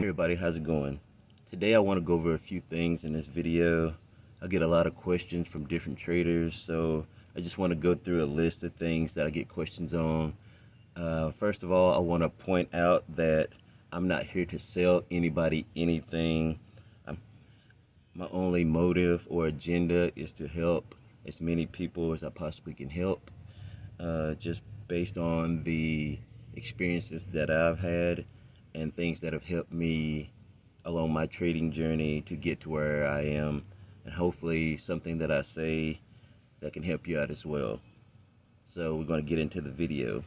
Hey everybody, how's it going? Today I want to go over a few things in this video. I get a lot of questions from different traders, so I just want to go through a list of things that I get questions on. First of all, I want to point out that I'm not here to sell anybody anything. My only motive or agenda is to help as many people as I possibly can help, just based on the experiences that I've had and things that have helped me along my trading journey to get to where I am, and hopefully something that I say that can help you out as well. So we're going to get into the video.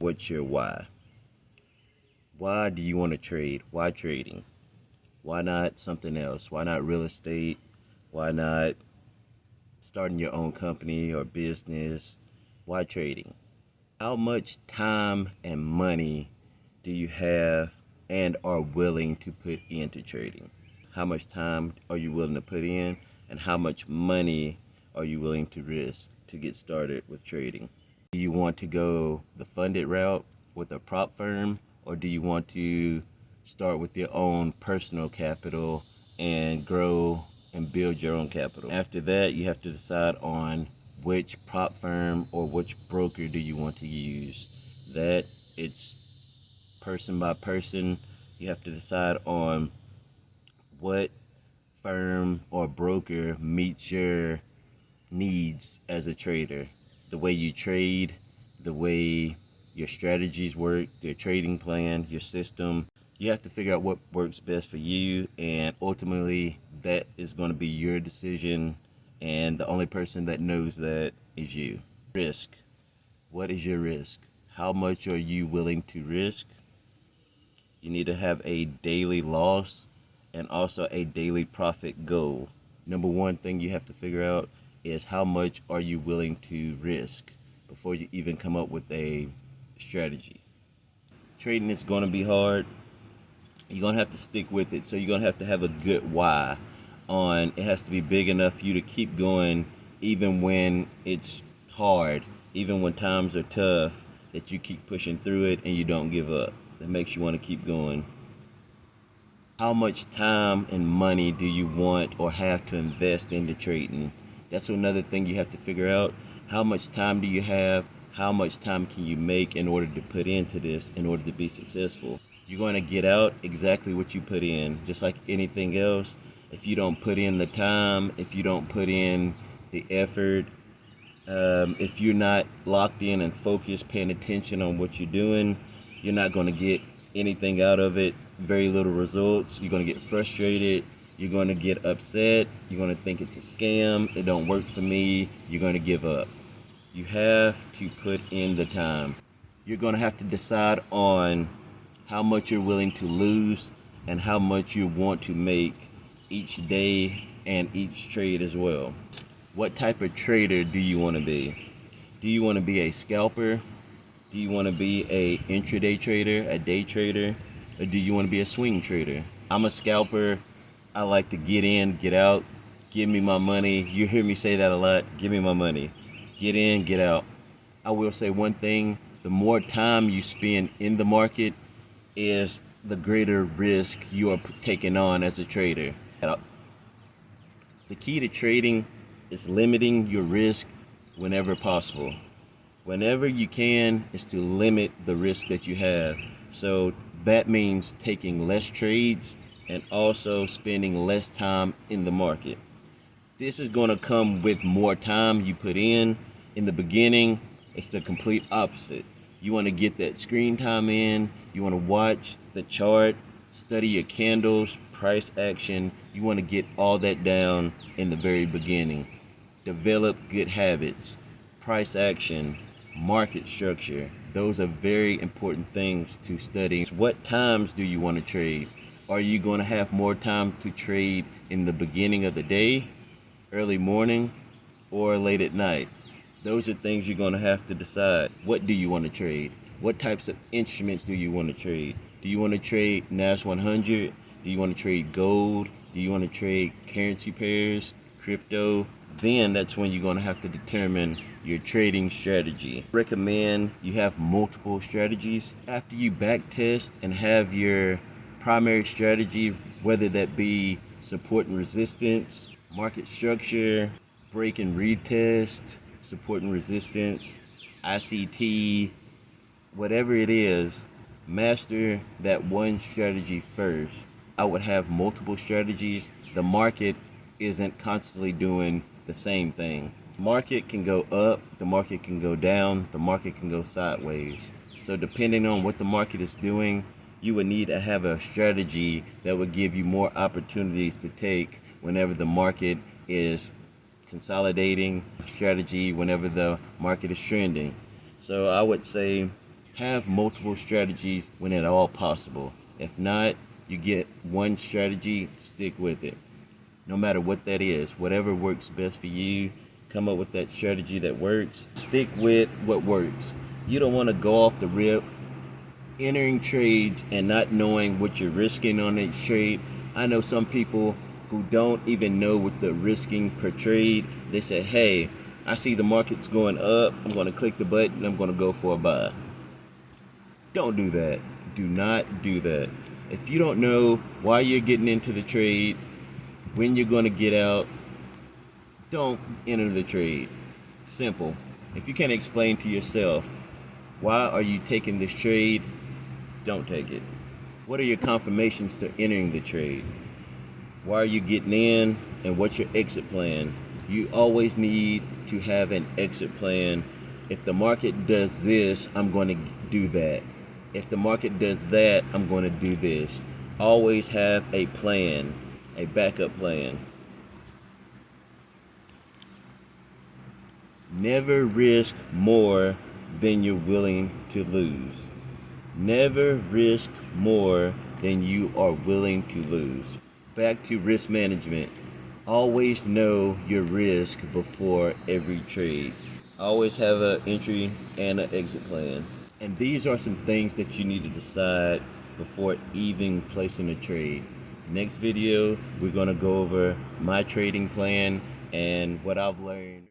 What's your why? Why do you want to trade? Why trading? Why not something else? Why not real estate? Why not starting your own company or business? Why trading? How much time and money do you have and are willing to put into trading? How much time are you willing to put in, and how much money are you willing to risk to get started with trading? Do you want to go the funded route with a prop firm, or do you want to start with your own personal capital and grow and build your own capital? After that, you have to decide on which prop firm or which broker do you want to use. That it's person by person. You have to decide on what firm or broker meets your needs as a trader. The way you trade, the way your strategies work, your trading plan, your system. You have to figure out what works best for you, and ultimately that is going to be your decision, and the only person that knows that is you. Risk. What is your risk? How much are you willing to risk? You need to have a daily loss and also a daily profit goal. Number one thing you have to figure out is how much are you willing to risk before you even come up with a strategy. Trading is going to be hard. You're going to have to stick with it. So you're going to have a good why on it. Has to be big enough for you to keep going even when it's hard, even when times are tough, that you keep pushing through it and you don't give up. That makes you want to keep going. How much time and money do you want or have to invest into trading? That's another thing you have to figure out. How much time do you have? How much time can you make in order to put into this in order to be successful? You're going to get out exactly what you put in, just like anything else. If you don't put in the time, if you don't put in the effort, if you're not locked in and focused, paying attention on what you're doing, you're not going to get anything out of it. Very little results. You're going to get frustrated. You're going to get upset. You're going to think it's a scam. It don't work for me. You're going to give up. You have to put in the time. You're going to have to decide on how much you're willing to lose and how much you want to make each day and each trade as well. What type of trader do you want to be? Do you want to be a scalper? Do you want to be a intraday trader, a day trader, or do you want to be a swing trader? I'm a scalper. I like to get in, get out, give me my money. You hear me say that a lot. Give me my money. Get in, get out. I will say one thing. The more time you spend in the market is the greater risk you are taking on as a trader. The key to trading is limiting your risk whenever possible. Whenever you can, is to limit the risk that you have. So that means taking less trades and also spending less time in the market. This is going to come with more time you put in. In the beginning, it's the complete opposite. You want to get that screen time in. You want to watch the chart, study your candles, price action. You want to get all that down in the very beginning. Develop good habits, price action, market structure. Those are very important things to study. What times do you want to trade? Are you going to have more time to trade in the beginning of the day, early morning, or late at night? Those are things you're going to have to decide. What do you want to trade? What types of instruments do you want to trade? Do you want to trade NAS 100? Do you want to trade gold? Do you want to trade currency pairs, crypto? Then that's when you're going to have to determine your trading strategy. Recommend you have multiple strategies. After you back test and have your primary strategy, whether that be support and resistance, market structure, break and retest, support and resistance, ICT, whatever it is, master that one strategy first. I would have multiple strategies. The market isn't constantly doing the same thing. The market can go up, the market can go down, the market can go sideways. So depending on what the market is doing, you would need to have a strategy that would give you more opportunities to take whenever the market is consolidating, strategy whenever the market is trending. So I would say have multiple strategies when at all possible. If not, you get one strategy, stick with it. No matter what that is, whatever works best for you, come up with that strategy that works. Stick with what works. You don't want to go off the rip entering trades and not knowing what you're risking on each trade. I know some people who don't even know what they're risking per trade. They say, hey, I see the market's going up, I'm going to click the button, I'm going to go for a buy. Don't do that. Do not do that. If you don't know why you're getting into the trade, when you're going to get out, don't enter the trade. Simple. If you can't explain to yourself why are you taking this trade, don't take it. What are your confirmations to entering the trade? Why are you getting in, and what's your exit plan? You always need to have an exit plan. If the market does this, I'm going to do that. If the market does that, I'm going to do this. Always have a plan, a backup plan. Never risk more than you're willing to lose. Never risk more than you are willing to lose. Back to risk management. Always know your risk before every trade. Always have an entry and an exit plan. And these are some things that you need to decide before even placing a trade. Next video, we're going to go over my trading plan and what I've learned.